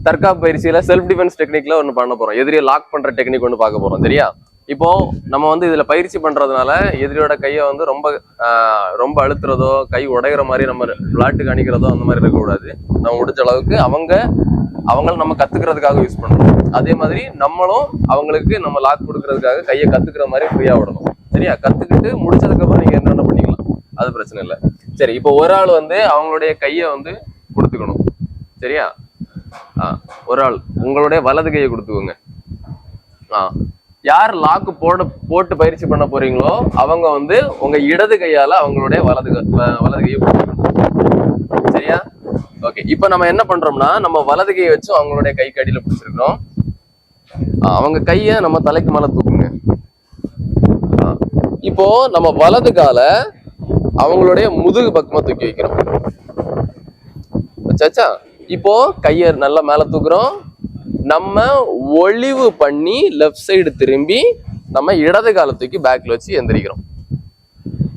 தற்காப்பு பயிற்சியில self defence டெக்னிக்ல ஒன்று பண்ண போறோம். எதிரியை லாக் பண்ற டெக்னிக் ஒன்று பார்க்க போறோம். சரியா? இப்போ நம்ம வந்து இதுல பயிற்சி பண்றதுனால எதிரியோட கையை வந்து ரொம்ப அழுத்துறதோ கை உடைகிற மாதிரி நம்ம விளையாட்டு காணிக்கிறதோ அந்த மாதிரி இருக்கக்கூடாது. நம்ம முடிஞ்ச அளவுக்கு அவங்கள நம்ம கத்துக்கிறதுக்காக யூஸ் பண்றோம். அதே மாதிரி நம்மளும் அவங்களுக்கு நம்ம லாக் கொடுக்கறதுக்காக கையை கத்துக்கிற மாதிரி ஃப்ரீயா விடணும். சரியா? கத்துக்கிட்டு முடிச்சதுக்கு அப்புறம் நீங்க என்னென்ன பண்ணிக்கலாம், அது பிரச்சனை இல்லை. சரி, இப்போ ஒரு ஆள் வந்து அவங்களுடைய கையை வந்து கொடுத்துக்கணும். சரியா? ஒரு ஆள் உங்களுடைய வலது கையை கொடுத்துக்கோங்க. யார் லாக்கு போட்டு பயிற்சி பண்ண போறீங்களோ அவங்க வந்து உங்க இடது கையால அவங்களுடைய வலது கையை கொடுத்துக்கணும். சரியா? ஓகே, இப்ப நம்ம என்ன பண்றோம்னா நம்ம வலது கையை வச்சு அவங்களுடைய கை கடியில பிடிச்சிருக்கிறோம். அவங்க கைய நம்ம தலைக்கு மேல தூக்குங்க. இப்போ நம்ம வலது கால அவங்களுடைய முதுகு பக்கமா தூக்கி வைக்கிறோம். வச்சாச்சா? இப்போ கைய நல்லா மேல தூக்குறோம். நம்ம ஒளிவு பண்ணி லெஃப்ட் சைடு திரும்பி நம்ம இடது கால தூக்கி பேக்ல வச்சு எந்திரிக்கிறோம்.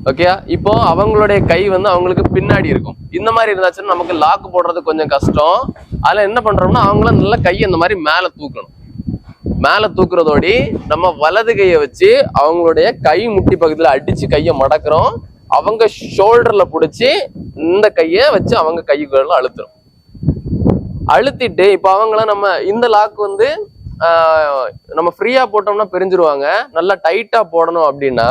ஓகேயா? இப்போ அவங்களுடைய கை வந்து அவங்களுக்கு பின்னாடி இருக்கும். இந்த மாதிரி இருந்தாச்சுன்னா நமக்கு லாக்கு போடுறது கொஞ்சம் கஷ்டம். அதுல என்ன பண்றோம்னா அவங்கள நல்லா கையை இந்த மாதிரி மேல தூக்கணும். மேல தூக்குறதோடி நம்ம வலது கையை வச்சு அவங்களுடைய கை முட்டி பக்கத்துல அடிச்சு கையை மடக்குறோம். அவங்க ஷோல்டர்ல பிடிச்சி இந்த கையை வச்சு அவங்க கைக்குள்ள அழுத்துறோம். அழுத்திட்டு இப்ப அவங்கள நம்ம இந்த லாக் வந்து நம்ம ஃப்ரீயா போட்டோம்னா பிரிஞ்சிருவாங்க. நல்லா டைட்டா போடணும் அப்படின்னா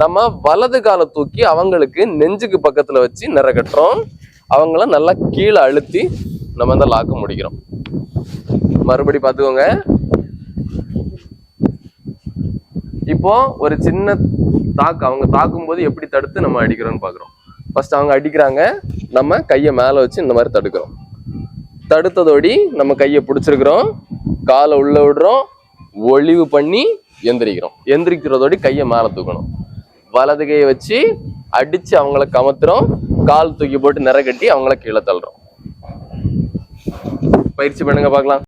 நம்ம வலது காலை தூக்கி அவங்களுக்கு நெஞ்சுக்கு பக்கத்துல வச்சு கட்டுறோம். அவங்கள நல்லா கீழே அழுத்தி நம்ம இந்த லாக்க முடிக்கிறோம். மறுபடி பார்த்துக்கோங்க. இப்போ ஒரு சின்ன அவங்க தாக்கும் போது எப்படி தடுத்து நம்ம அடிக்கிறோம்னு பாக்குறோம். ஃபர்ஸ்ட் அவங்க அடிக்கிறாங்க, நம்ம கையை மேல வச்சு இந்த மாதிரி தடுக்கிறோம். தடுத்ததோடி நம்ம கையை பிடிச்சிருக்கிறோம், காலை உள்ள விடுறோம், ஒளிவு பண்ணி எந்திரிக்கிறோம். எந்திரிக்கிறதோடி கையை மேல தூக்கணும். வலது கையை வச்சு அடிச்சு அவங்கள கமத்துறோம். கால் தூக்கி போட்டு கட்டி அவங்கள கீழே தள்ளுறோம். பயிற்சி பண்ணுங்க பார்க்கலாம்.